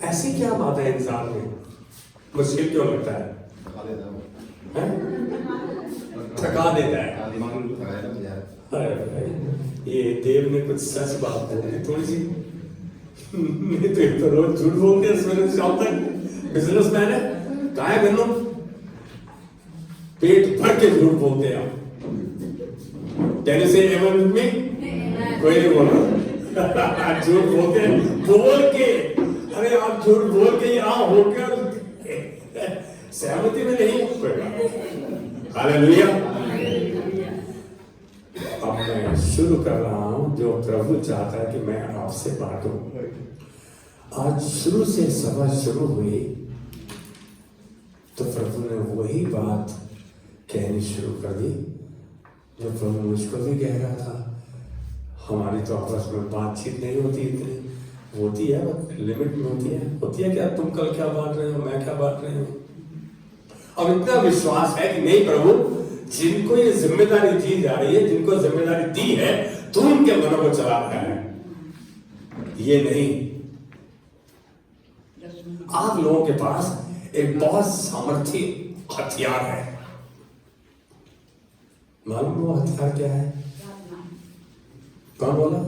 ऐसी क्या बात है इंसान में, मुश्किल क्यों लगता है? थका देता है। ये देव ने कुछ सच बात बोली थोड़ी सी। नहीं तो रोज झूठ बोलते हैं सवेरे से शाम तक। बिजनेसमैन है, कहाँ है गन्नो? पेट भर के झूठ बोलते हैं आप। कैन यू से एवन विद मी? कोई नहीं बोल रहा। झूठ बोलते हैं बोल के। अरे आप झूठ बोल के यहाँ होकर सहमति में नहीं हो पाएगा। हालेलुया। अब मैं शुरू कर रहा हूं जो प्रभु चाहता है कि मैं आपसे बांटूं। आज शुरू से सभा शुरू हुई तो प्रभु ने वही बात कहनी शुरू कर दी जो प्रभु मुझको भी कह रहा था। हमारी तो आपस में बातचीत नहीं होती, इतनी होती है लिमिट में होती है क्या तुम कल क्या बांट रहे हो, मैं क्या बांट रही हूँ। अब इतना विश्वास है कि नहीं प्रभु, जिनको ये जिम्मेदारी दी जा रही है, जिनको जिम्मेदारी दी है, तू उनके मनों को चला रहा है। ये नहीं, आप लोगों के पास एक बहुत सामर्थ्य हथियार है। मालूम वो हथियार क्या है? कौन बोला?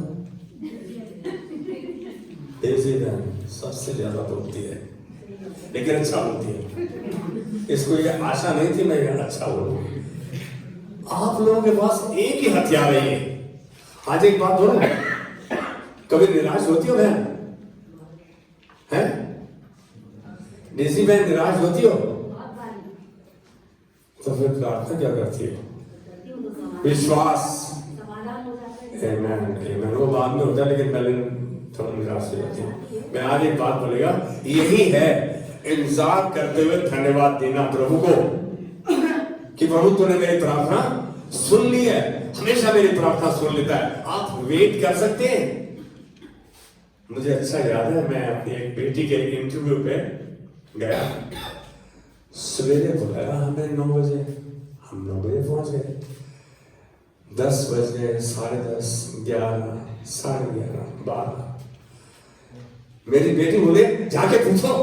सबसे ज्यादा बोलती है, लेकिन अच्छा बोलती है। इसको ये आशा नहीं थी मैं अच्छा बोलूंगी। आप लोगों के पास एक ही हथियार है ये। आज एक बात बोलो, कभी निराश होती हो बहन? हैं? डेज़ी बहन निराश होती हो तो फिर प्रार्थना क्या करती हो? विश्वास। वो बाद में होता है, लेकिन पहले थोड़ा निराश हो जाती है। मैं आज एक बात बोलेगा, यही है इंतजार करते हुए धन्यवाद देना प्रभु को कि प्रभु तूने मेरी प्रार्थना सुन ली है। हमेशा मेरी प्रार्थना सुन लेता है। आप वेट कर सकते हैं। मुझे अच्छा याद है, मैं अपनी एक बेटी के इंटरव्यू पे गया। सवेरे बुलाया हमें 9 बजे, हम 9 बजे पहुंच गए। 10 बजे, 10:30, 11, 11:30, 12। मेरी बेटी बोले जाके पूछो,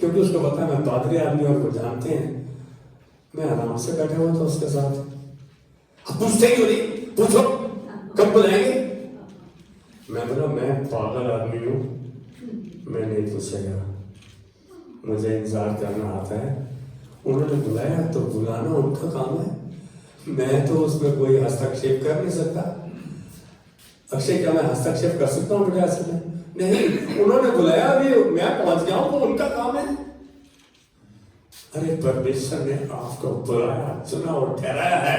क्योंकि उसको पता है मैं पादरी आदमी और वो जानते हैं। मैं आराम से बैठा हुआ था उसके साथ। अब पूछते ही नहीं, पूछो कब बुलाएंगे? मैं बोला मैं पागल आदमी हूं, मैं नहीं पूछेगा, मुझे इंतजार करना आता है। उन्होंने बुलाया तो बुलाना उनका काम है, मैं तो उसमें कोई हस्तक्षेप कर नहीं सकता। अक्षय क्या मैं हस्तक्षेप कर सकता हूँ प्रयास में? नहीं, उन्होंने बुलाया, अभी मैं पहुंच गया हूं तो उनका काम है। अरे परमेश्वर ने आपको बुलाया, चुना और ठहराया है।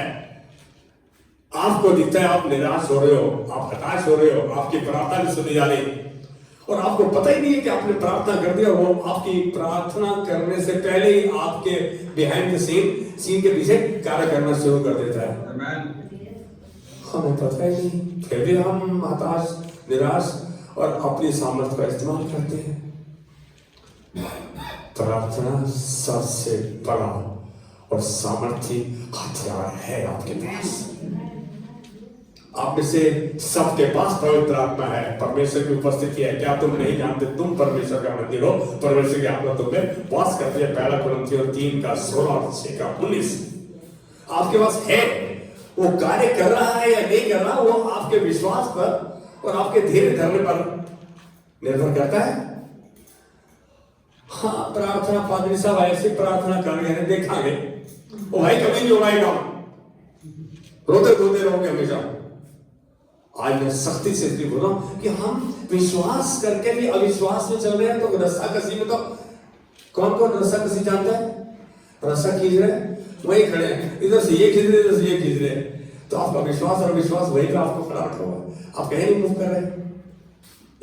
आपको दिखता है आप निराश हो रहे हो, आप हताश हो रहे हो, आपकी प्रार्थना नहीं सुनी जा रही और आपको पता ही नहीं है कि आपने प्रार्थना कर दिया। वो आपकी प्रार्थना करने से पहले ही आपके बिहाइंड द सीन के पीछे कार्य करना शुरू कर देता है। हमें पता ही नहीं, फिर भी हम हताश, निराश और अपनी सामर्थ्य का इस्तेमाल करते हैं। प्रार्थना सबसे बड़ा और सामर्थ्य हथियार है आपके पास। आप में से सबके पास पवित्र आत्मा है, परमेश्वर की उपस्थिति है। क्या तुम नहीं जानते तुम परमेश्वर का मंदिर हो? परमेश्वर की आत्मा तुम में वास करती है। 1 कुरिन्थियों 3:16-19 आपके पास है। वो कार्य कर रहा है या नहीं कर रहा, वो आपके विश्वास पर और आपके धैर्य धरने पर निर्भर करता है। हाँ, प्रार्थना पादरी साहब ऐसी प्रार्थना कर रहे हैं, देखांगे वो भाई कभी नहीं होगा, रोते रोते रहोगे हमेशा। आज मैं सख्ती से इसलिए बोल रहा हूं कि हम विश्वास करके भी अविश्वास में चल रहे हैं। तो रस्सा कसी में तो कौन कौन रस्सा कसी जानता है? रस्सा खींच रहे वही खड़े हैं, इधर से ये खींच रहे, इधर से ये खींच रहे। तो आपका विश्वास और विश्वास वही का आपको खड़ा रखा हुआ, आप कहीं नहीं मूव कर रहे।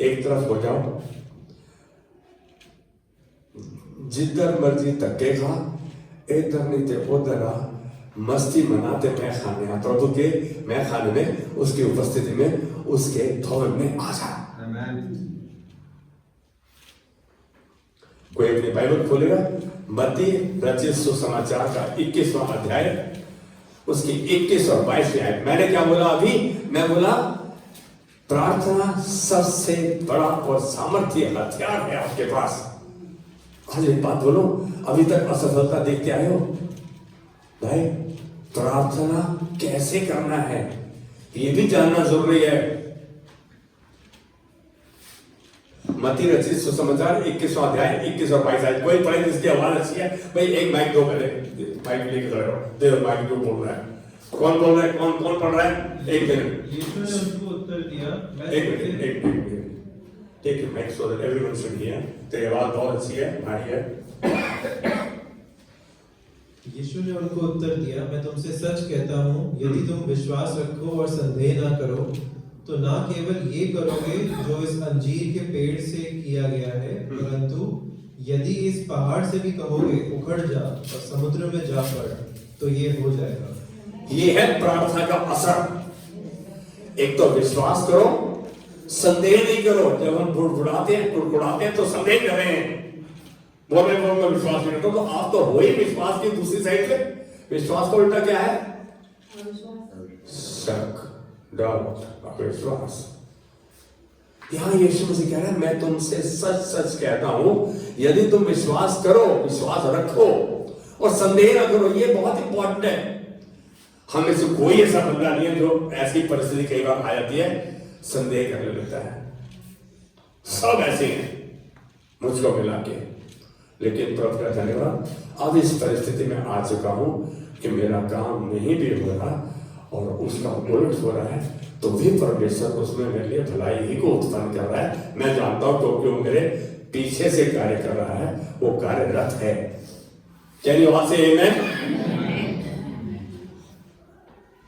एक तरफ हो जाओ, जिधर मर्जी धक्के खा, इधर नहीं थे उधर आ, मस्ती मनाते मैं खाने आ, प्रभु के मैं खाने में, उसकी उपस्थिति में, उसके भवन में आ जा। कोई अपनी बाइबल खोलेगा, मत्ती रचित सुसमाचार का 21वां अध्याय, उसकी 21 और 22 आयत। मैंने क्या बोला अभी? मैं बोला प्रार्थना सबसे बड़ा और सामर्थ्य हथियार है आपके पास। आज एक बात बोलो, अभी तक असफलता देखते आए हो भाई? प्रार्थना कैसे करना है ये भी जानना जरूरी है। मत्ती रचित सुसमाचार 21वां अध्याय 21 और 22 आयत। कोई पढ़े जिसकी आवाज अच्छी है भाई, एक माइक दो, पहले माइक लेके खड़े हो, दे माइक जो बोल रहा है, कौन बोल रहा है, कौन कौन पढ़ रहा है? एक मिनट। यीशु ने उनको उत्तर दिया, एक minute take your mic so that everyone should hear. तेरी आवाज बहुत अच्छी है, भारी है। यीशु ने उनको उत्तर दिया, मैं तुमसे सच कहता हूँ, यदि तुम विश्वास रखो और संदेह ना करो तो ना केवल ये करोगे जो इस अंजीर के पेड़ से किया गया है, परंतु यदि इस पहाड़ से भी कहोगे उखड़ जा और समुद्र में जा पड़, तो ये हो जाएगा। ये है प्रार्थना का असर। एक तो विश्वास करो, संदेह नहीं करो। जब हम बुड़बुड़ाते हैं, कुड़कुड़ाते हैं तो संदेह कर रहे हैं, बोल रहे मैं विश्वास नहीं करता। तो आप तो हो ही विश्वास की दूसरी साइड से। विश्वास का उल्टा क्या है? शक, डाउट, अविश्वास। यहां यीशु मसीह कह रहा है, मैं तुमसे सच सच कहता हूं, यदि तुम विश्वास करो, विश्वास रखो और संदेह ना करो। ये बहुत इंपॉर्टेंट है। हम में से कोई ऐसा बंदा नहीं है जो ऐसी परिस्थिति कई बार आ जाती है संदेह करने लगता है। सब ऐसे हैं मुझको मिला के। लेकिन प्रभु का धन्यवाद, अब इस परिस्थिति में आ चुका हूं कि मेरा काम नहीं भी हो रहा और उसका उलट हो रहा है, तो भी परमेश्वर उसमें मेरे लिए भलाई ही को उत्पन्न कर रहा है। मैं जानता हूं क्योंकि वो मेरे पीछे से कार्य कर रहा है, वो कार्यरत है। चलिए वहां से आमेन।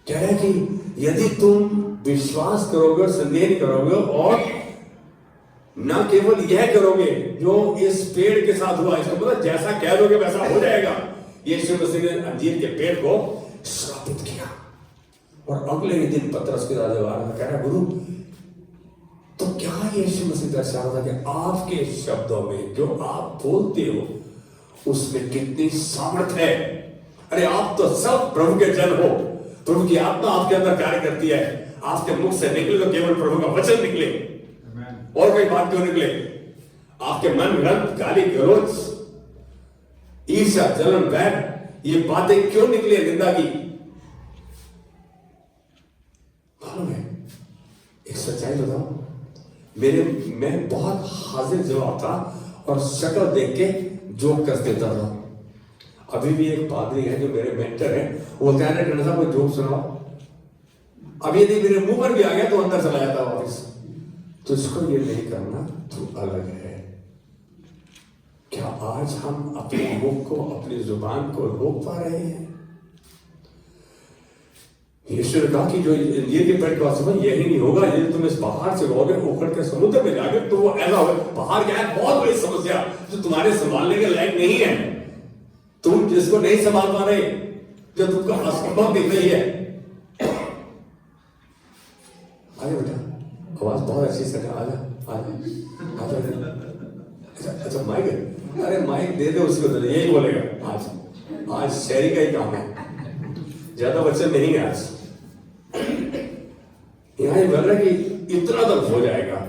कह रहे कि यदि तुम विश्वास करोगे, संदेह नहीं करोगे और ना केवल यह करोगे जो इस पेड़ के साथ हुआ, इसका मतलब जैसा कह दोगे वैसा हो जाएगा। यीशु मसीह ने अंजीर के पेड़ को श्रापित किया और अगले ही दिन पतरस के राजवार में कह रहा, गुरु तो क्या यीशु मसीह दर्शा रहा था कि आपके शब्दों में जो आप बोलते हो उसमें कितनी सामर्थ है। अरे आप तो सब प्रभु के जन हो, प्रभु की आत्मा आपके अंदर कार्य करती है। आपके मुख से निकले तो केवल प्रभु का वचन निकले, और कोई बात क्यों निकले? आपके मन में गाली गलौज, ईर्ष्या, जलन, वैर, ये बातें क्यों निकले निंदा की? मालूम है, एक सच्चाई बताऊं, मैं बहुत हाजिर जवाब था और शक्ल देख के जोक कर देता था। अभी भी एक पादरी है जो मेरे मेंटर है, वो कह रहे हैं कोई जोक सुनाओ। अब यदि मेरे मुंह पर भी आ गया तो अंदर चला जाता वापिस। तुझको ये नहीं करना, तू अलग है। क्या आज हम अपने मुख को, अपनी जुबान को रोक पा रहे हैं? यीशु ने कहा कि जो अंजीर के पेड़ का समय यही नहीं होगा, यदि तुम इस पहाड़ से रहोगे उखड़ के समुद्र में जागे तो वो ऐसा होगा। पहाड़ क्या है? बहुत बड़ी समस्या जो तुम्हारे संभालने के लायक नहीं है। तुम जिसको नहीं संभाल पा रहे, जो तुमको असंभव दिख रही है। आगे बेटा, आवाज बहुत अच्छी से आजा आजा। अच्छा माइक, अरे माइक दे दे उसको, तो यही बोलेगा। आज शहरी का ही काम है, ज्यादा वचन नहीं है आज। यहां ये बोल रहा है कि इतना तक हो जाएगा।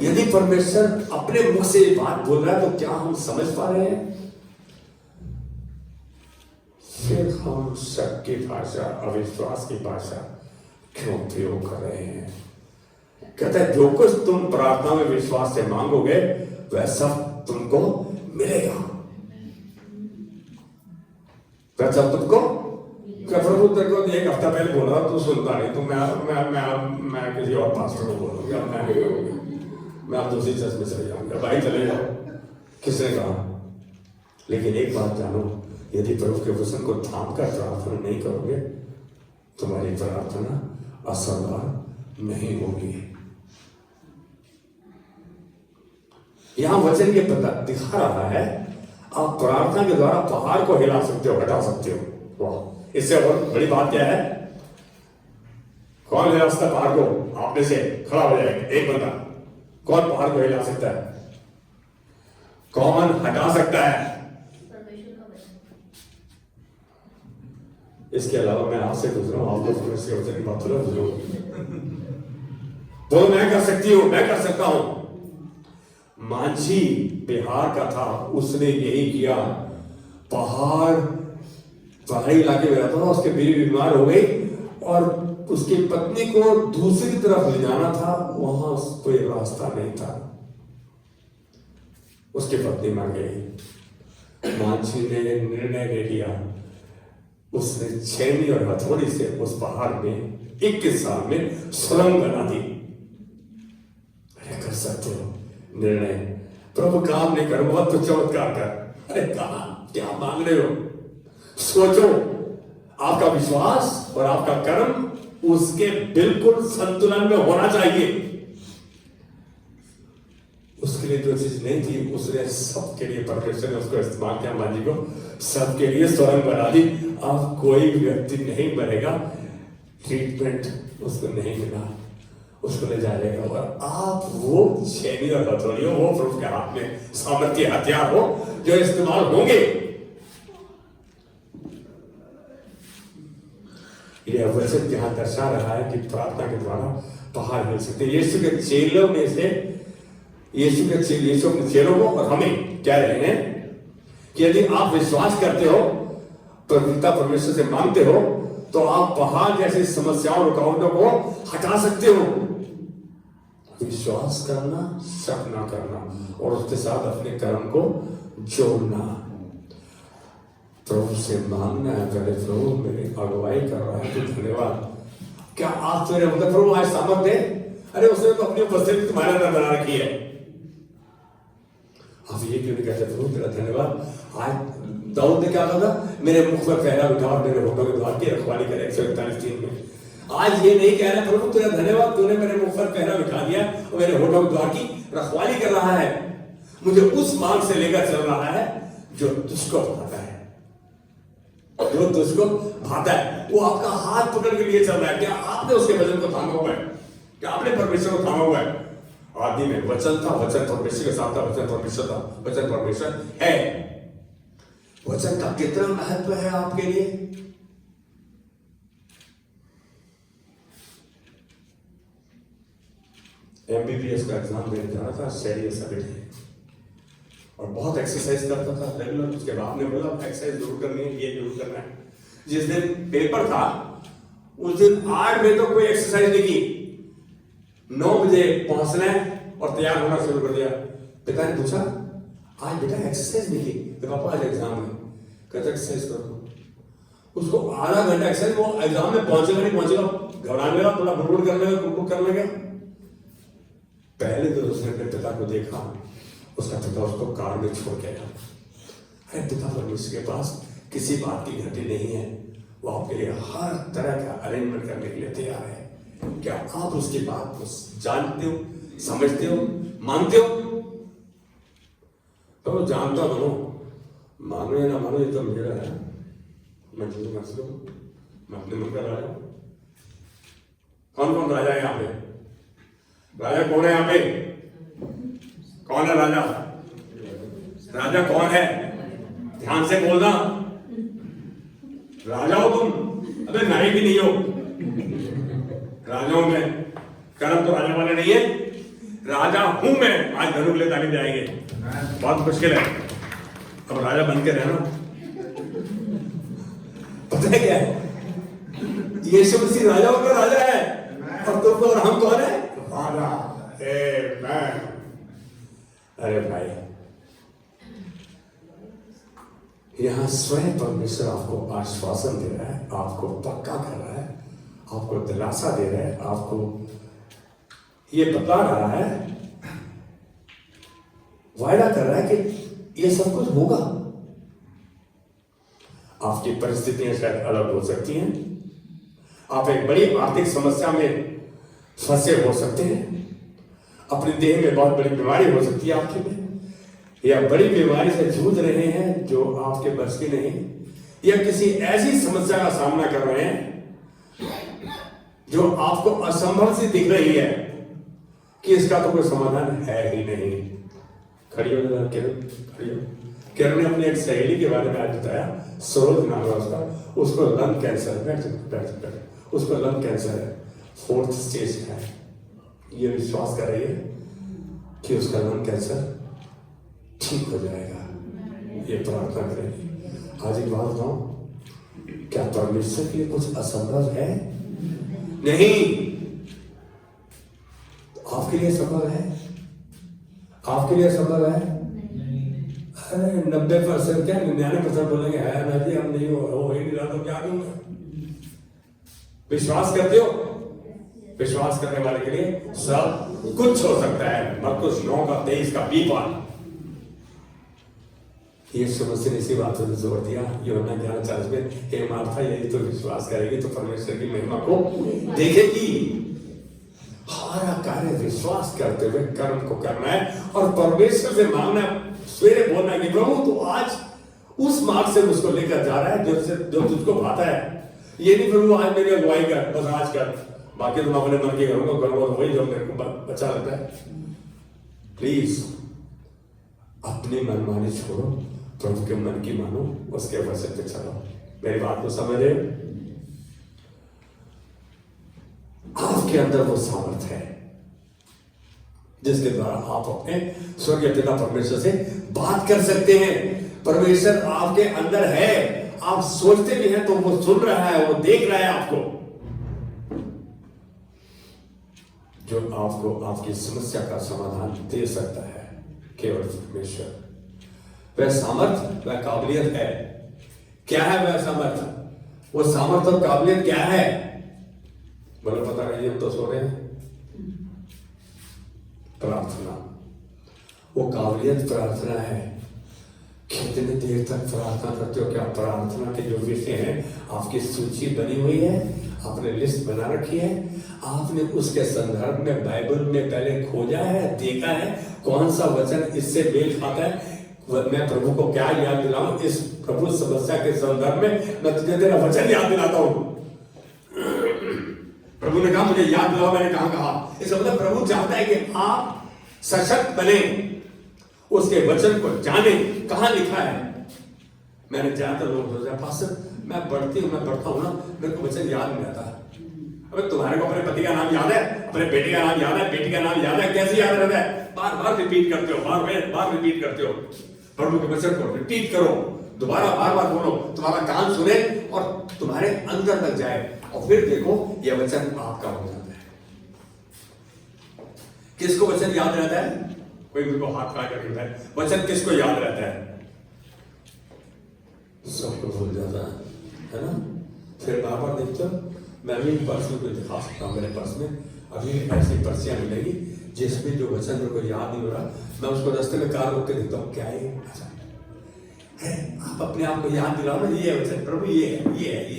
यदि परमेश्वर अपने मुख से बात बोल रहा है तो क्या हम समझ पा रहे हैं? फिर हम शक की भाषा, अविश्वास की भाषा क्यों प्रयोग कर रहे हैं? कहता है जो कुछ तुम प्रार्थना में विश्वास से मांगोगे वह सब तुमको मिलेगा। वह सब तुमको, क्या प्रभु तेरे को एक हफ्ता पहले बोला तू सुनता नहीं, तो मैं किसी और पास्टर को बोलूंगा, मैं आप दूसरी चर्च में चले जाऊंगा। भाई चले जाओ, किसने कहा? लेकिन एक बात जानो, यदि प्रभु के वचन को थाम कर प्रार्थना नहीं करोगे, तुम्हारी प्रार्थना असरदार नहीं होगी। यहां वचन ये पता दिखा रहा है, आप प्रार्थना के द्वारा पहाड़ को हिला सकते हो, हटा सकते हो। वाह, इससे और बड़ी बात क्या है? कौन हिला सकता पहाड़ को? आपने से खड़ा हो जाएगा एक बंदा। कौन पहाड़ को हिला सकता है? कौन हटा सकता है? इसके अलावा मैं आपसे पूछ रहा हूं, आप लोग इसके वचन की बात करो। बोलो मैं कर सकती हूं, मैं कर सकता हूं। मांझी बिहार का था, उसने यही किया। पहाड़ी इलाके में रहता था, उसके बीवी बीमार हो गई और उसकी पत्नी को दूसरी तरफ ले जाना था, वहां कोई रास्ता नहीं था, उसकी पत्नी मर गई। मांझी ने निर्णय ले लिया, उसने छेनी और हथौड़ी से उस पहाड़ में 21 साल में सुरंग बना दी। अरे कर सकते हो निर्णय, प्रभु काम नहीं करूंगा तो चमत्कार कर। अरे कहा क्या मांग रहे हो? सोचो, आपका विश्वास और आपका कर्म उसके बिल्कुल संतुलन में होना चाहिए। उसके लिए जो चीज नहीं थी, उसने सबके लिए, परमेश्वर ने उसको इस्तेमाल किया, मांझी को सबके लिए सुरंग बना दी। अब कोई व्यक्ति नहीं मरेगा, ट्रीटमेंट उसको नहीं मिला, उसको ले जाएगा। और आप वो छेनी और हथौड़ी हो, वो प्रभु के हाथ में सामर्थ्य हथियार हो जो इस्तेमाल होंगे। यह वचन यहाँ दर्शा रहा है कि प्रार्थना के द्वारा पहाड़ मिल सकते। यीशु के चेलों में से यीशु अपने चेलों को और हमें कह रहे हैं कि यदि आप विश्वास करते हो, पिता परमेश्वर से मांगते हो, तो आप पहाड़ जैसी समस्याओं रुकावटों को हटा सकते हो। विश्वास करना, शक ना करना और उसके साथ अपने कर्म को जोड़ना। प्रभु से मांगना है पहले, प्रभु मेरी अगुवाई कर रहा है तो धन्यवाद। क्या आप मेरे मतलब प्रभु आज सामर्थ दे? अरे उसने तो अपनी उपस्थिति तुम्हारे अंदर बना रखी है। आप ये क्यों नहीं कहते प्रभु तेरा धन्यवाद? आज दाऊद ने क्या कहा, मेरे मुख पर पहरा बिठा और मेरे होठों के द्वार की रखवाली करे 141 में। आज ये नहीं कह रहा प्रभु तेरा धन्यवाद, तूने मेरे मुख पर पहरा बिठा दिया और मेरे होठों के द्वार की रखवाली कर रहा है। मुझे उस मार्ग से लेकर चल रहा है जो तुझको भाता है, जो तुझको भाता है। वो आपका हाथ पकड़ के लिए चल रहा है। क्या आपने उसके वचन को थामा हुआ है? क्या आपने परमेश्वर को थामा हुआ है? आदि में वचन था, वचन परमेश्वर के साथ था, वचन परमेश्वर था, वचन परमेश्वर है। वचन का कितना महत्व है आपके लिए? एमबीबीएस का एग्जाम देने जा रहा था, सीरियस और बहुत एक्सरसाइज करता था रेगुलर। उसके बाद ने बोला एक्सरसाइज जरूर करनी है, ये जरूर करना है। जिस दिन पेपर था उस दिन 8 बजे तो कोई एक्सरसाइज नहीं की, 9 बजे पहुंचना है और तैयार होना शुरू कर दिया। पिता ने पूछा आज बेटा एक्सरसाइज नहीं की? तो पापा आज एग्जाम है। कहते एक्सरसाइज करो। उसको आधा घंटा एक्सरसाइज, वो एग्जाम में पहुंचेगा नहीं पहुंचेगा, घबराने लगा, थोड़ा गुड़गुड़ करने लगा। पहले तो उसने अपने पिता को देखा, उसका पिता उसको कार में छोड़ के आया। अरे पिता परमेश्वर के पास किसी बात की घटी नहीं है, वो आपके लिए हर तरह का अरेंजमेंट करने के लिए तैयार है। क्या आप उसकी बात को जानते हो, समझते हो, मानते हो? तो जानता बनो, मानो या ना मानो, ये तो मेरा है। मैं जो मत लो, मैं अपने मन का राजा। कौन कौन राजा है यहाँ पे? राजा कौन है यहाँ पे? कौन है राजा? राजा कौन है? ध्यान से बोलना। राजा हो तुम? अबे नाई भी नहीं हो। राजा हूं मैं, कर्म तो राजा वाले नहीं है। राजा हूं मैं। आज धनु के लिए ताली बजाएंगे, बहुत मुश्किल है। अब राजा बन के रहना। पता है क्या है? यीशु मसीह राजा होकर राजा है और तुम और हम कौन है? राजा। अरे भाई, यहां स्वयं परमेश्वर आपको आश्वासन दे रहा है, आपको पक्का कर रहा है, आपको दिलासा दे रहा है, आपको ये बता रहा है, वायदा कर रहा है कि ये सब कुछ होगा। आपकी परिस्थितियां शायद अलग हो सकती हैं, आप एक बड़ी आर्थिक समस्या में फंसे हो सकते हैं, अपने देह में बहुत बड़ी बीमारी हो सकती है आपके में, या बड़ी बीमारी से जूझ रहे हैं जो आपके बस की नहीं, या किसी ऐसी समस्या का सामना कर रहे हैं जो आपको असंभव सी दिख रही है कि इसका तो कोई समाधान है ही नहीं। खड़ी हो जाना किरण, खड़ी हो। किरण ने अपनी एक सहेली के बारे में आज बताया, सरोज नाम है उसका, उसको लंग कैंसर, बैठ उसको लंग कैंसर है, 4th स्टेज है। ये विश्वास कर रही है कि उसका लंग कैंसर ठीक हो जाएगा। ये प्रार्थना करेंगे। आज एक बात बताऊं, क्या परमेश्वर के लिए कुछ असंभव है? नहीं। आपके लिए संभव है? आपके लिए संभव है? अरे 90% क्या 99% बोलेंगे है ना जी, हम नहीं हो ही नहीं रहा तो क्या दूंगा। विश्वास करते हो? विश्वास करने वाले के लिए सब कुछ हो सकता है। मरकुस 9:23 का B यीशु मसीह ने इसी बात पर जोर दिया यूहन्ना 11:40 में, हे मार्था, यदि तो विश्वास करेगी तो परमेश्वर की महिमा को देखेगी। हमारा कार्य विश्वास करते हुए कर्म को करना है और परमेश्वर से मांगना है। सवेरे बोलना है कि प्रभु तो आज उस मार्ग से मुझको लेकर जा रहा है जो तुझको भाता है। ये नहीं प्रभु आज मेरी अगुवाई कर, बस आज कर, बाकी तुम अपने मन की करूंगा वही जो मेरे को अच्छा लगता है। प्लीज अपनी मनमानी छोड़ो, प्रभु के मन की मानो, उसके वचन पे चलो। मेरी बात को समझ रहे? आपके अंदर वो सामर्थ्य है जिसके द्वारा आप अपने स्वर्गीय पिता परमेश्वर से बात कर सकते हैं। परमेश्वर आपके अंदर है, आप सोचते भी हैं तो वो सुन रहा है, वो देख रहा है आपको। जो आपको आपकी समस्या का समाधान दे सकता है केवल परमेश्वर। वह सामर्थ, वह काबिलियत है। क्या है वह सामर्थ? वो सामर्थ और काबिलियत क्या है? बोलो पता नहीं, हम तो सो रहे हैं। प्रार्थना, वो काबिलियत प्रार्थना है। कितनी देर तक प्रार्थना करते हो? क्या प्रार्थना के जो विषय हैं आपकी सूची बनी हुई है, आपने लिस्ट बना रखी है, आपने उसके संदर्भ में बाइबल में पहले खोजा है, देखा है कौन सा वचन इससे मेल खाता है। मैं प्रभु को क्या याद दिलाऊं इस प्रभु समस्या के संदर्भ में? मैं तुझे तेरा वचन याद दिलाता हूं। प्रभु ने कहा मुझे याद दिलाओ, मैंने कहा इस मतलब प्रभु चाहता है कि आप सशक्त बने, उसके वचन को जाने। कहां लिखा है? मैंने ज्यादातर लोग सोचा पास्टर मैं पढ़ता हूं ना, मेरे को वचन याद नहीं आता। अबे तुम्हारे को अपने पति का नाम याद है, अपने बेटे का नाम याद है, बेटी का नाम याद है, कैसे याद रहता है? बार बार रिपीट करते हो, बार रिपीट करते हो। प्रभु के वचन को रिपीट करो, दोबारा बार बार बोलो, तुम्हारा कान सुने और तुम्हारे अंदर तक जाए, और फिर देखो यह वचन आपका हो जाता है। किसको वचन याद रहता है? कोई मेरे को हाथ खड़ा कर देता है, वचन किसको याद रहता है? सबको भूल जाता है ना? फिर बार बार देखते हो। मैं भी पर्स में दिखा सकता हूँ, मेरे पर्स में अभी ऐसी पर्चियां मिलेगी जिसमें जो वचन मेरे को याद नहीं हो रहा, मैं उसको रास्ते में कार रोक के देखता हूँ, क्या है? आप अपने आप को याद दिलाओ ना, ये वचन प्रभु ये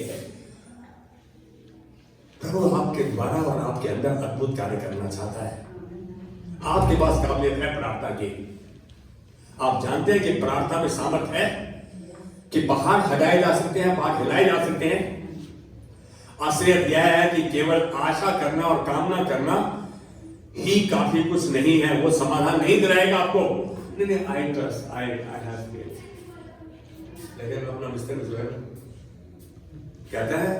है। प्रभु आपके द्वारा और आपके अंदर अद्भुत कार्य करना चाहता है। आपके पास काबिलियत है प्रार्थना की। आप जानते हैं कि प्रार्थना में सामर्थ है कि पहाड़ हटाए जा सकते हैं, पहाड़ हिलाए जा सकते हैं। असलियत यह है कि केवल आशा करना और कामना करना ही काफी कुछ नहीं है, वो समाधान नहीं दिलाएगा आपको। नहीं, I trust, I have faith. लेकिन अपना मिस्टर जो है कहता है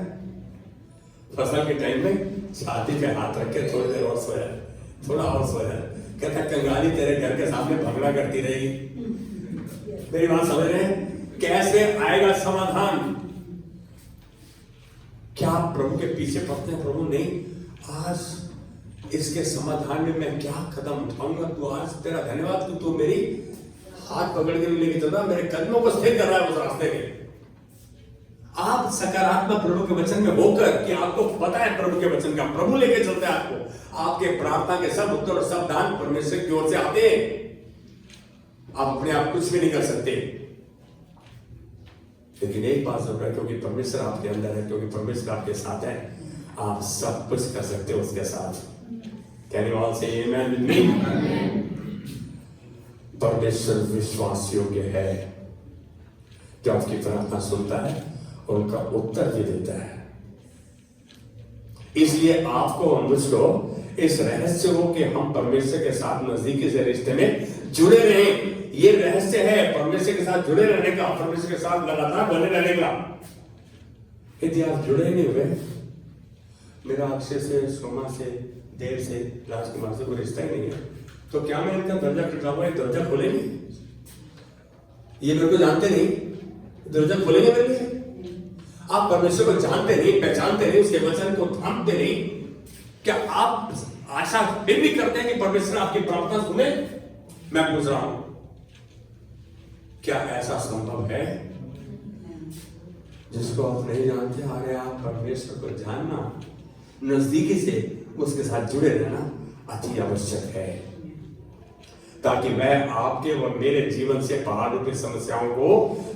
फसल के टाइम में छाती पे हाथ रख के थोड़ी देर और सोया, थोड़ा और सोया। कहता कंगाली तेरे घर के सामने भगड़ा करती रहेगी। मेरी बात समझ रहे हैं? कैसे आएगा समाधान? क्या आप प्रभु के पीछे पड़ते हैं? प्रभु नहीं, आज इसके समाधान में मैं क्या कदम उठाऊंगा? तू आज तेरा धन्यवाद कि तू मेरी हाथ पकड़ के लेके चलता, मेरे कदमों को स्थिर कर रहा है उस रास्ते में। आप सकारात्मक प्रभु के वचन में होकर कि आपको पता है प्रभु के वचन का, प्रभु लेके चलता है आपको। आपके प्रार्थना के सब उत्तर और सब दान परमेश्वर की ओर से आते हैं। आप अपने आप कुछ भी नहीं कर सकते, लेकिन एक बात जरूर है, क्योंकि परमेश्वर आपके अंदर है, क्योंकि परमेश्वर आपके साथ है, आप सब कुछ कर सकते हो उसके साथ। कहने वाले से आमीन। परमेश्वर विश्वास योग्य है, जो आपकी प्रार्थना सुनता है और उनका उत्तर भी देता है। इसलिए आपको और मुझको इस रहस्य हो कि हम परमेश्वर के साथ नजदीकी से रिश्ते में जुड़े रहें। ये रहस्य है परमेश्वर के साथ जुड़े रहने का, परमेश्वर के साथ लगातार बने रहने का। यदि आप जुड़े नहीं हुए, मेरा अक्षय से, सोमा से, देव से, राजकुमार से कोई रिश्ता ही नहीं है, तो क्या मैं इनका दरवाजा खटका हुआ है, दरवाजा खोलेंगे? ये मेरे को जानते नहीं, दरवाजा खोलेंगे मेरे लिए? आप परमेश्वर को जानते नहीं, पहचानते नहीं, उसके वचन को थामते नहीं, क्या आप आशा फिर भी करते हैं कि परमेश्वर आपकी प्रार्थना सुने? मैं पूछ रहा हूं, क्या ऐसा संभव है? जिसको आप नहीं जानते, अरे आप परमेश्वर को जानना, नजदीकी से उसके साथ जुड़े रहना अति आवश्यक है, ताकि वह आपके और मेरे जीवन से पहाड़ रूपी समस्याओं को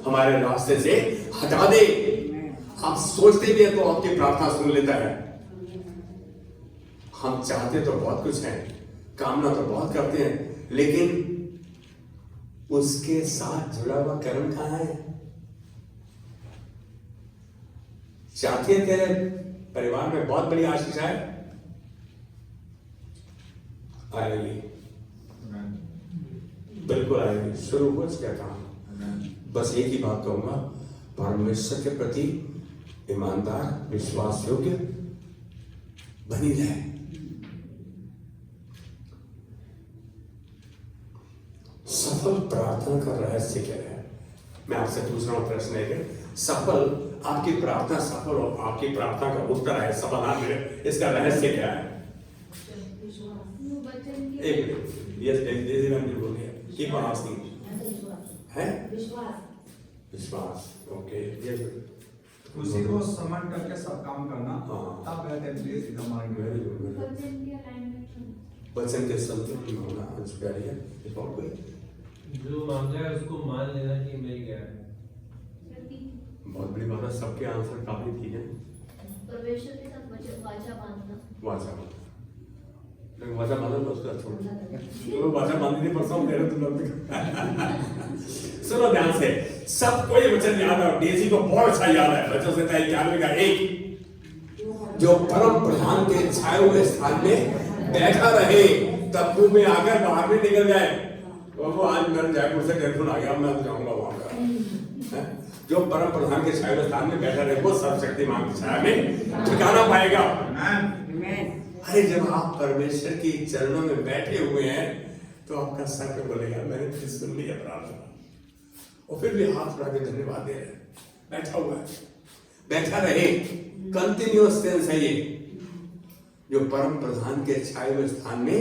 हमारे रास्ते से हटा दे। आप सोचते भी हैं तो आपकी प्रार्थना सुन लेता है। हम चाहते तो बहुत कुछ है, कामना तो बहुत करते हैं, लेकिन उसके साथ जुड़ा हुआ कर्म कहां है? चाहते हैं तेरे परिवार में बहुत बड़ी आशीष है, आएगी, बिल्कुल आएगी, शुरू हो चुका काम। बस एक ही बात कहूंगा, परमेश्वर के प्रति ईमानदार, विश्वास योग्य बनी रहे। सफल प्रार्थना का रहस्य क्या है? मैं आपसे पूछ रहा हूं प्रश्न है, सफल आपकी प्रार्थना सफल हो, आपकी प्रार्थना का उत्तर है, सफल ना मिले, इसका रहस्य क्या है? एक मिनट, यस बोल दिया, कीप ऑन आस्किंग, है विश्वास, ओके, यस, उसी को समन करके सब काम करना, हाँ। तब प्लीज इन द माइंड। वचन के संतुलन में होना इंस्पायर है, इस बात को जो मांगा है उसको मान लेना कि मिल गया है। बहुत बड़ी बात है, सबके आंसर काफी ठीक है। परमेश्वर के साथ वाचा बांधना, वाचा बांधना, लेकिन वाचा बांधना तो उसका छोड़, तो वाचा बांधने पर सब मेरे तो लगता। सुनो ध्यान से, सबको ये वचन याद है, डीसी को बहुत अच्छा याद है। वचन से तय 91 का 1, जो परम प्रधान के छाए हुए स्थान में बैठा रहे, तब्बू में आकर बाहर में निकल जाए। वो आज मेरे जयपुर से टेलीफोन आ गया, मैं जाऊंगा वहां का। जो परम प्रधान के छाए हुए स्थान में बैठा रहे, वो सर्वशक्तिमान की छाया में ठिकाना पाएगा। अरे जब आप परमेश्वर की चरणों में बैठे हुए हैं, तो आपका सर पे बोलेगा मैंने फिर सुन लिया प्रार्थना, और फिर भी हाथ उठा के धन्यवाद दे रहे, बैठा हुआ है, बैठा रहे, कंटिन्यूअस टेंस है ये। जो परम प्रधान के छाए हुए स्थान में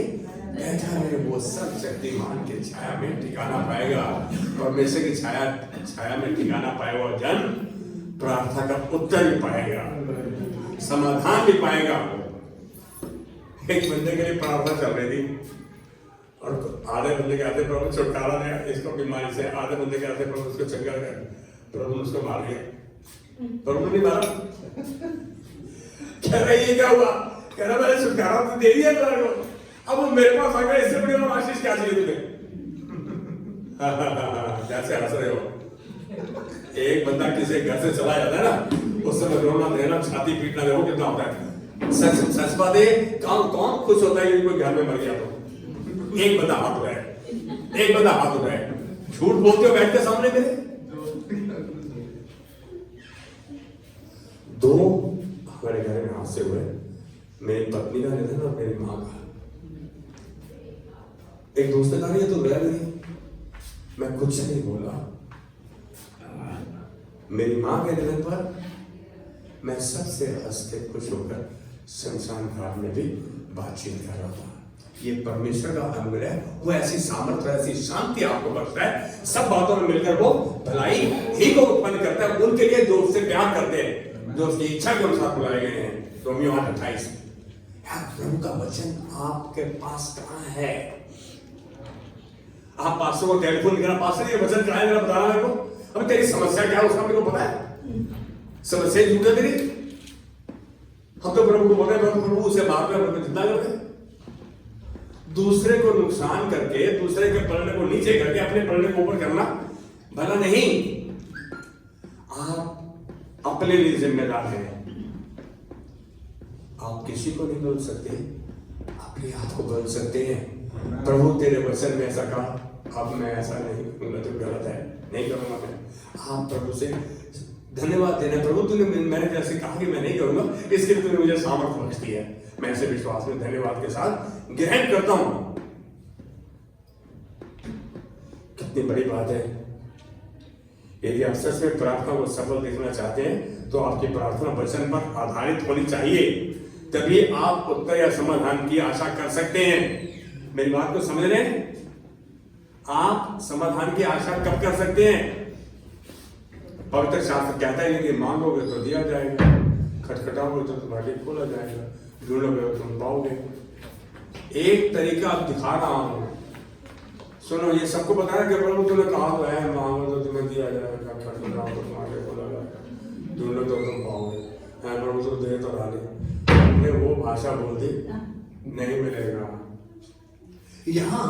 बैठा रहे, वो सब शक्तिमान के छाया में ठिकाना पाएगा। परमेश्वर की छाया में ठिकाना पाया हुआ जन प्रार्थना का उत्तर भी पाएगा, समाधान भी पाएगा। एक बंदे के लिए प्रार्थना चल रही थी, और आधे बंदे के आते प्रभु छुटकारा दे इसको बीमारी से, आधे बंदे के आते प्रभु उसको चंगा कर, प्रभु ने उसको मार दिया। प्रभु ने मारा, कह रहा ये क्या हुआ? कह रहा मैंने छुटकारा तो दे दिया तेरे को, अब वो मेरे पास आ गया, इससे बड़ी और आशीष क्या चाहिए तुम्हें? कैसे हंस रहे हो? एक बंदा किसी घर से चला जाता है ना, उस समय रोना देना, छाती पीटना, देखो कितना होता है। सच बात है, कौन खुश होता है कि कोई घर में मर गया तो? एक बंदा हाथ उठाए, एक बंदा हाथ उठाए। झूठ बोलते हो बैठते सामने मेरे? दो हमारे घर में हादसे हुए, मेरी पत्नी का निधन और मेरी माँ का। एक दोस्त ने कहा ये तो गया नहीं, मैं कुछ नहीं बोला। मेरी माँ के निधन पर मैं सबसे हंसते खुश होकर शमशान घाट में भी बातचीत कर रहा था। ये परमेश्वर का अनुग्रह, वो ऐसी सामर्थ्य, ऐसी शांति आपको बख्शता है, सब बातों में मिलकर वो भलाई ही को उत्पन्न करता है उनके लिए जो उससे प्यार करते हैं, जो उसकी इच्छा के अनुसार बुलाए गए हैं। रोमियो 8:28। प्रभु का वचन आपके पास कहाँ है? आप पास्टर को टेलीफोन करा, पास्टर ये वचन कहाँ है मेरा बताना मेरे को। अब तेरी समस्या क्या है उसका मेरे को पता है, समस्या झूठ है तेरी। हम तो प्रभु को बोल रहे हैं प्रभु उसे माफ कर, प्रभु जितना कर रहे। दूसरे को नुकसान करके, दूसरे के पलड़े को नीचे करके अपने पलड़े को ऊपर करना भला नहीं। आप अपने लिए जिम्मेदार हैं। आप किसी को नहीं बोल सकते, अपने हाथ को बोल सकते हैं प्रभु तेरे वचन में ऐसा कहा, अब मैं ऐसा नहीं करूंगा जो गलत है, नहीं करूंगा मैं। आप प्रभु से धन्यवाद देना, प्रभु तूने, मैंने जैसे कहा कि मैं नहीं करूंगा, इसके लिए तूने मुझे सामर्थ्य बख्श दी है। मैं ऐसे विश्वास में धन्यवाद के साथ ग्रहण करता हूं। कितनी बड़ी बात है यदि आप सच में प्रार्थना को सफल देखना चाहते हैं तो आपकी प्रार्थना वचन पर आधारित होनी चाहिए, तभी आप उत्तर या समाधान की आशा कर सकते हैं। मेरी बात को समझ रहे हैं? आप समाधान की आशा कब कर सकते हैं? पवित्र शास्त्र कहता है कि मांगोगे तो दिया जाएगा, खटखटाओगे तो तुम्हारे लिए खोला जाएगा, ढूंढोगे तो तुम पाओगे। एक तरीका आप दिखा रहा हूं, सुनो, ये सबको बताया कि प्रभु तूने कहा तो है, मांगो तो तुम्हें दिया जाएगा, खटखटाओ तो तुम्हारे लिए खोला जाएगा, ढूंढो तो तुम पाओगे। प्रभु तो दे तो डाले, हमने वो भाषा बोल दी, नहीं मिलेगा। यहाँ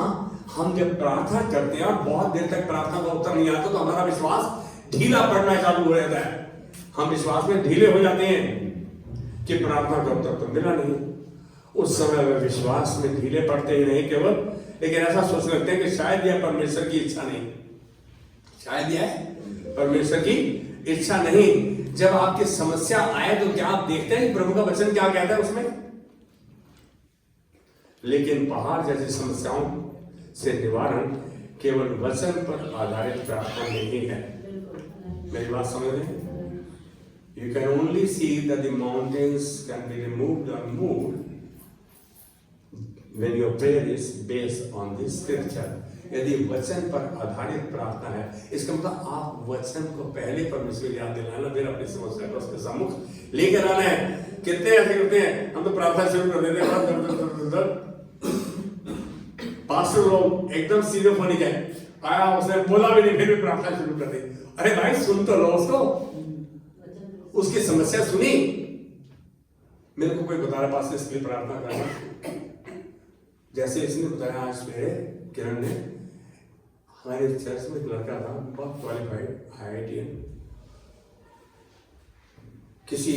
हम जब प्रार्थना करते हैं और बहुत देर तक प्रार्थना का उत्तर नहीं आता तो हमारा विश्वास ढीला पड़ना चालू हो जाता है। हम विश्वास में ढीले हो जाते हैं कि प्रार्थना का उत्तर तो मिला नहीं। उस समय वे विश्वास में ढीले पड़ते ही नहीं केवल, लेकिन ऐसा सोचने लगते हैं कि शायद यह परमेश्वर की इच्छा नहीं, शायद यह परमेश्वर की इच्छा नहीं। जब आपकी समस्या आए तो क्या आप देखते हैं कि प्रभु का वचन क्या कहता है उसमें? लेकिन पहाड़ जैसी समस्याओं से निवारण केवल वचन पर आधारित प्रार्थना नहीं है। मेरी बात समझ रहे हैं? You can only see that the mountains can be removed or moved when your prayer is based on the scripture. यदि वचन पर आधारित प्रार्थना है, इसका मतलब आप वचन को पहले परमेश्वर याद दिलाना, फिर अपनी समस्या को उसके सम्मुख लेकर आना है। कितने ऐसे करते हैं, हम तो प्रार्थना शुरू कर देते हैं, पास्टर लोग एकदम सीरियस होने गए, आया उसने बोला भी नहीं, फिर भी प्रार्थना शुरू कर दी। अरे भाई सुन तो लो उसको, उसकी समस्या सुनी। मेरे को कोई बता रहा पास्टर इसके लिए प्रार्थना करना, जैसे इसने बताया आज सवेरे किरण ने, हमारे चर्च में एक लड़का था, बहुत क्वालिफाइड IITian, किसी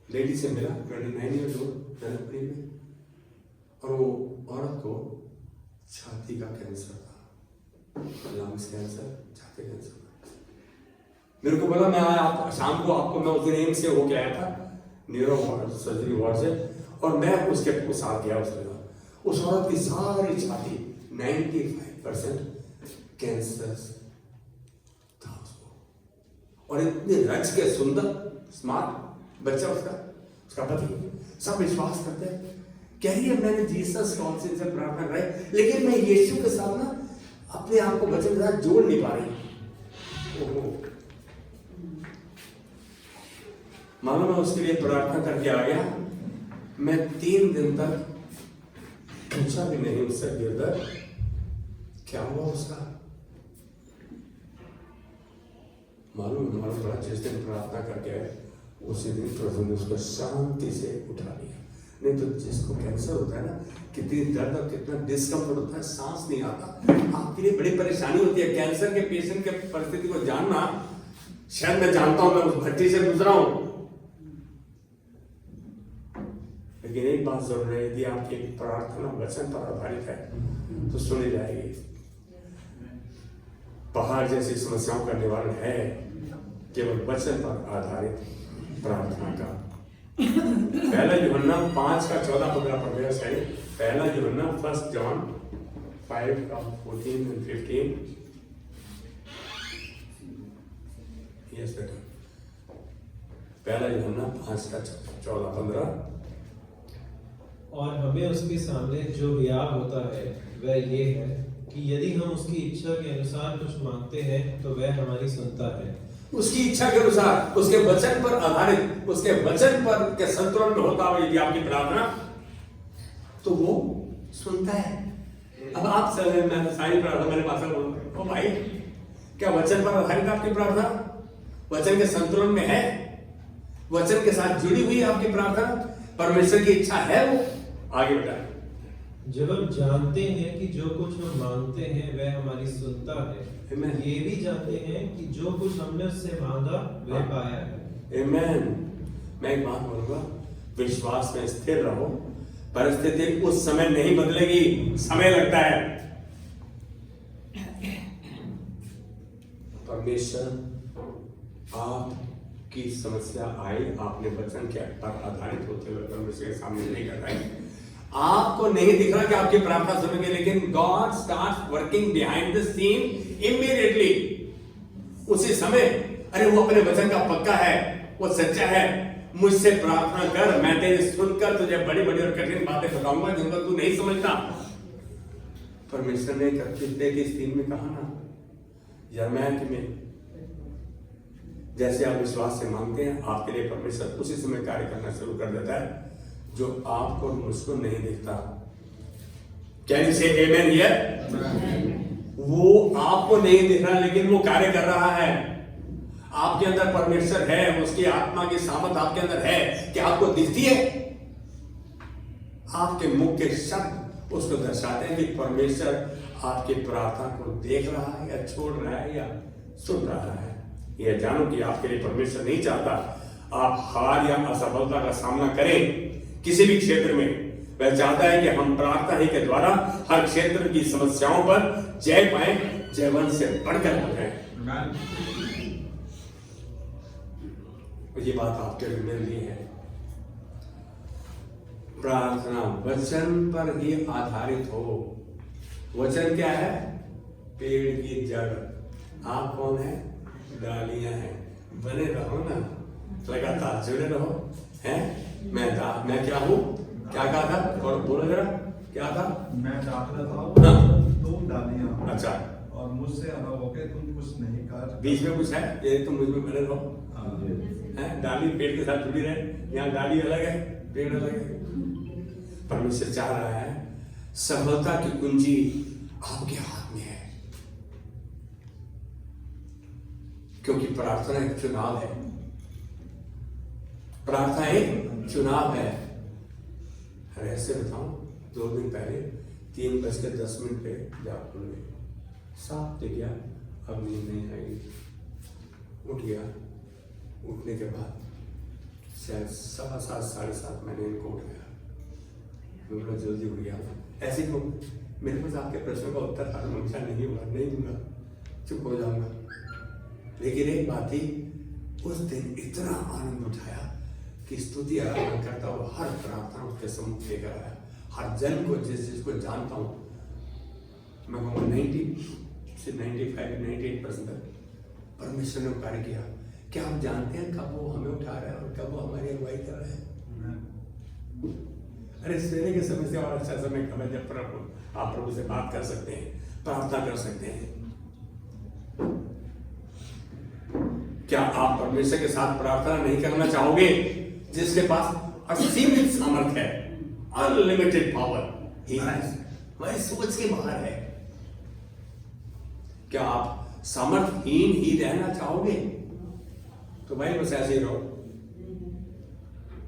लेडी से मिला 29 ईयर्स ओल्ड जनवरी में, और वो औरत को छाती का कैंसर था, लंग्स कैंसर, छाती कैंसर। मेरे को बोला, मैं आया शाम को, आपको मैं उस दिन एम्स से होके आया था, न्यूरो सर्जरी वार्ड से, और मैं उसके साथ गया उस जगह। उस औरत की सारी छाती 95% कैंसर था उसको, और इतने रच के सुंदर स्मार्ट बच्चा उसका पति, सब विश्वास करते हैं, कह रही है मैंने जीसस कॉन्सेंट से प्रार्थना कराई, लेकिन मैं यीशु के साथ ना अपने आप को वचन के साथ जोड़ नहीं पा रही। ओहो, मालूम है उसके लिए प्रार्थना करके आ गया। मैं 3 दिन तक पूछा भी नहीं उससे गिरधर क्या हुआ उसका। मालूम बड़ा, जिस दिन प्रार्थना करके उसी दिन प्रभु ने उसको शांति से उठा लिया। नहीं तो जिसको कैंसर होता है ना, कितनी दर्द और कितना डिस्कम्फर्ट होता है, सांस नहीं आता, आपके लिए बड़ी परेशानी होती है। कैंसर के पेशेंट के परिस्थिति को जानना, शायद मैं जानता हूं, मैं उस भट्टी से गुजरा हूं, लेकिन एक बात जरूर है, यदि आपकी प्रार्थना वचन पर आधारित है तो सुनी जाएगी। पहाड़ जैसी समस्याओं का निवारण है केवल वचन पर आधारित प्रार्थना का। पहला यूहन्ना 5:14-15 पढ़ेगा सही। पहला यूहन्ना 1 John 5:14 and 15। यस बेटा, पहला यूहन्ना 5:14-15। और हमें उसके सामने जो हियाव होता है वह ये है कि यदि हम उसकी इच्छा के अनुसार कुछ मांगते हैं तो वह हमारी सुनता है। उसकी इच्छा के अनुसार, उसके वचन पर आधारित, उसके वचन पर के संतुलन में होता हुआ यदि आपकी प्रार्थना, तो वो सुनता है। अब आप मैं सारी प्रार्थना मेरे पास बोलूं, ओ भाई क्या वचन पर आधारित आपकी प्रार्थना, वचन के संतुलन में है, वचन के साथ जुड़ी हुई आपकी प्रार्थना, परमेश्वर की इच्छा है वो? आगे बताएं। जब हम जानते हैं कि जो कुछ हम मांगते हैं वह हमारी सुनता है, Amen. ये भी जानते हैं कि जो कुछ हमने उससे मांगा वह पाया है। Amen. मैं एक बात बोलूंगा, विश्वास में स्थिर रहो। परिस्थिति उस समय नहीं बदलेगी, समय लगता है। परमेश्वर आपकी समस्या आई, आपने वचन के पर आधारित होते हुए परमेश्वर के सामने नहीं कर रहे, आपको नहीं दिख रहा कि आपकी प्रार्थना सुनेंगे, लेकिन God starts working behind the scene immediately. समय, अरे वो अपने वचन का पक्का है, वो सच्चा है, मुझसे प्रार्थना कर, मैं तेरी सुनकर तुझे बड़ी बड़ी और कठिन बातें बताऊंगा जिनको तू नहीं समझता। परमेश्वर ने 31:3 में कहा ना, यिर्मयाह में, जैसे आप विश्वास से मांगते हैं आपके लिए परमेश्वर उसी समय कार्य करना शुरू कर देता है जो आपको और मुझको नहीं दिखता। कैन यू से आमेन हियर? वो आपको नहीं दिख रहा लेकिन वो कार्य कर रहा है। आपके अंदर परमेश्वर है, उसकी आत्मा की सामर्थ आपके अंदर है कि आपको दिखती है। आपके मुख के शब्द उसको दर्शाते हैं कि परमेश्वर आपकी प्रार्थना को देख रहा है या छोड़ रहा है या सुन रहा है। यह जानो कि आपके लिए परमेश्वर नहीं चाहता आप हार या असफलता का सामना करें किसी भी क्षेत्र में। वह चाहता है कि हम प्रार्थना ही के द्वारा हर क्षेत्र की समस्याओं पर जय पाए, जयवंत से बढ़कर हो जाए। ये बात आपके लिए मिल रही है। प्रार्थना वचन पर ही आधारित हो। वचन क्या है? पेड़ की जड़। आप कौन है? डालियां हैं। बने रहो ना, लगातार जुड़े रहो। हैं? मैं क्या हूँ? क्या कहा था? और बोलो जरा, क्या था? मैं दाखिल था, हाँ। तुम डालियां। अच्छा। और मुझसे अलग होके तुम कुछ नहीं कर। बीच में कुछ है? ये तुम मुझ में बने रहो। हाँ। हैं? डाली पेड़ के साथ जुड़ी रहे। यहाँ डाली अलग है, पेड़ अलग है। परमेश्वर चाह रहा है सफलता की कुंजी आपके हाथ में है, क्योंकि प्रार्थना एक चुनाव है। प्रार्थना एक चुनाव है। ऐसे बताऊं, 2 दिन पहले 3:10 पे जाग खुल गई, साफ दिख गया, अब नींद नहीं आएगी। उठ गया। उठने के बाद शायद 7:15 7:30 मैंने इनको उठ गया, मैं जल्दी उठ गया। ऐसे क्यों? मेरे पास आपके प्रश्नों का उत्तर हमेशा नहीं होगा, नहीं दूंगा, चुप हो जाऊंगा। लेकिन एक बात थी, उस दिन इतना आनंद उठाया कि स्तुति आराधना करता हुआ हर प्रार्थना उसके सम्मुख लेकर आया। हर जन को जिसको जानता हूँ, मैं कहूँगा 90 से 95-98% परमेश्वर ने कार्य किया। क्या हम जानते हैं कब वो हमें उठा रहा है और कब वो हमारी अगुवाई कर रहा है? अरे सवेरे के समय से और अच्छा समय कब है जब आप प्रभु से बात कर सकते हैं, प्रार्थना कर सकते हैं। क्या आप परमेश्वर के साथ प्रार्थना नहीं करना चाहोगे जिसके पास असीमित सामर्थ्य है, अनलिमिटेड पावर? हमारी सोच के बाहर है। क्या आप सामर्थ्यहीन ही रहना चाहोगे? तो भाई बस ऐसे ही रहो।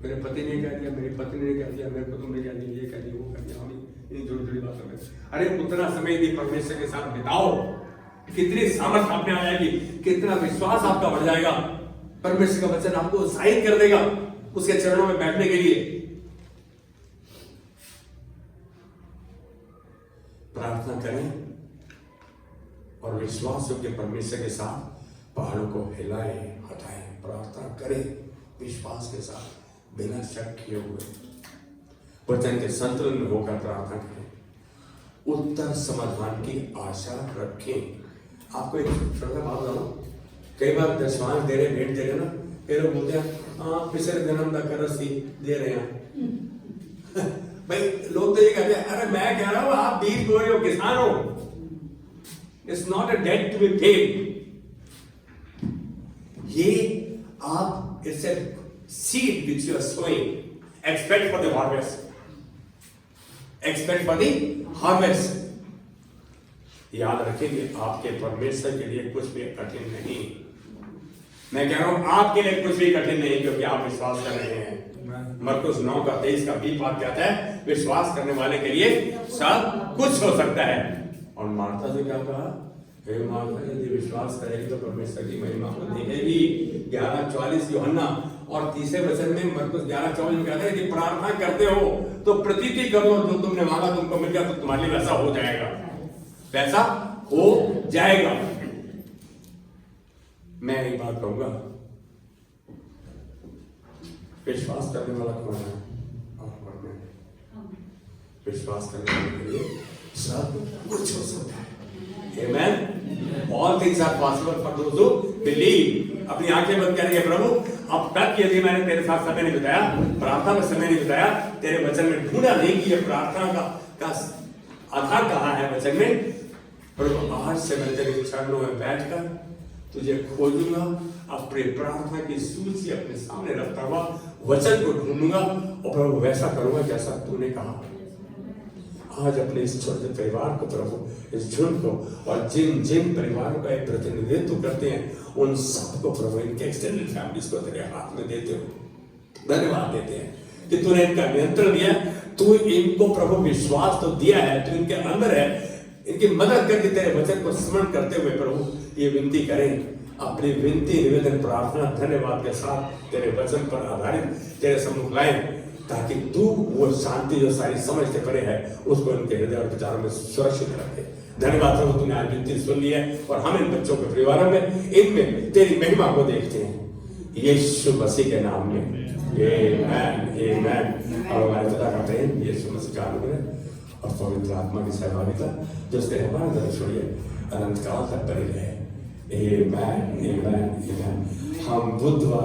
मेरे पति ने कह दिया, मेरी पत्नी ने कह दिया, मेरे कुटुंब ने कह दिया, ये कह दिया, वो कह दिया, हम इन जुड़ी बातों में। अरे उतना समय यदि परमेश्वर के साथ बिताओ, कितनी सामर्थ्य आप में आ जाएगी, कितना विश्वास आपका बढ़ जाएगा। परमेश्वर का वचन आपको उत्साहित कर देगा उसके चरणों में बैठने के लिए। प्रार्थना करें और विश्वास योग्य परमेश्वर के साथ पहाड़ों को हिलाएं, हटाएं। प्रार्थना करें विश्वास के साथ, बिना शक किए हुए, वचन के संतुलन में होकर प्रार्थना करें। उत्तर समाधान की आशा रखें। आपको एक छोटा बात बताऊं, कई बार दशमांश दे रहे, भेंट दे रहे ना, फिर लोग बोलते हैं हाँ पिछले जन्म का करसी दे रहे हैं। भाई लोग तो ये कहते हैं, अरे मैं कह रहा हूं आप बीज बो रहे हो, किसान हो। It's not a debt to be paid. ये आप, it's a seed which you are sowing. Expect for the harvest. Expect for the harvest. याद रखेंगे आपके परमेश्वर के लिए कुछ भी कठिन नहीं। मैं कह रहा हूं आपके लिए कुछ भी कठिन नहीं, क्योंकि आप विश्वास कर रहे हैं। मरकुस 9:23 का B पाठ कहता है, विश्वास करने वाले के लिए सब कुछ हो सकता है। और मार्था से क्या कहा? हे मार्था, यदि विश्वास करेगी तो परमेश्वर की महिमा को देखेगी। 11:44 यूहन्ना और तीसरे वचन में मरकुस 11:24 में कहता है कि प्रार्थना करते हो तो प्रतीति करो, जो तुमने मांगा तुमको मिल गया, तो तुम्हारे लिए वैसा हो जाएगा, वैसा हो जाएगा। मैं एक बात कहूंगा, विश्वास करने वाला कौन है? विश्वास करने वाले के लिए सब कुछ हो सकता है। Amen. All things are possible for those who believe. अपनी आंखें बंद करेंगे प्रभु, अब तक यदि मैंने तेरे साथ समय नहीं बिताया, प्रार्थना में समय नहीं बिताया, तेरे वचन में ढूंढा नहीं कि ये प्रार्थना का आधार कहाँ है वचन में, प्रभु आज से मैं तेरे चरणों में बैठकर तुझे खोजूंगा, अपनी प्रार्थना की सूची अपने सामने रखता हुआ वचन को ढूंढूंगा और प्रभु वैसा करूंगा जैसा तूने कहा। आज अपने इस छोटे परिवार को प्रभु, इस झुंड को और जिन जिन परिवारों का एक प्रतिनिधित्व करते हैं उन सबको प्रभु, इनके एक्सटेंडेड फैमिलीज को तेरे हाथ में देते हो, धन्यवाद देते हैं कि तूने इनका नियंत्रण दिया, तू इनको प्रभु विश्वास तो दिया है, तू इनके अंदर है, इनकी मदद करके तेरे वचन को स्मरण करते हुए प्रभु ये विनती करें, अपनी विनती निवेदन प्रार्थना धन्यवाद के साथ तेरे वचन पर आधारित तेरे सम्मुख लाएं, ताकि तू वो शांति जो सारी समझ से परे है उसको इनके हृदय और विचारों में सुरक्षित रखे। धन्यवाद प्रभु, तूने आज विनती सुन ली है और हम इन बच्चों के परिवारों में इनमें तेरी महिमा को देखते हैं, यीशु मसीह के नाम में, आमीन आमीन। और हमारे पिता का प्रेम, यीशु मसीह का अनुग्रह और पवित्र आत्मा की सहभागिता जो उसके हमारे तरफ छोड़िए अनंत काल तक बनी रहे। आमीन आमीन आमीन। हम बुधवार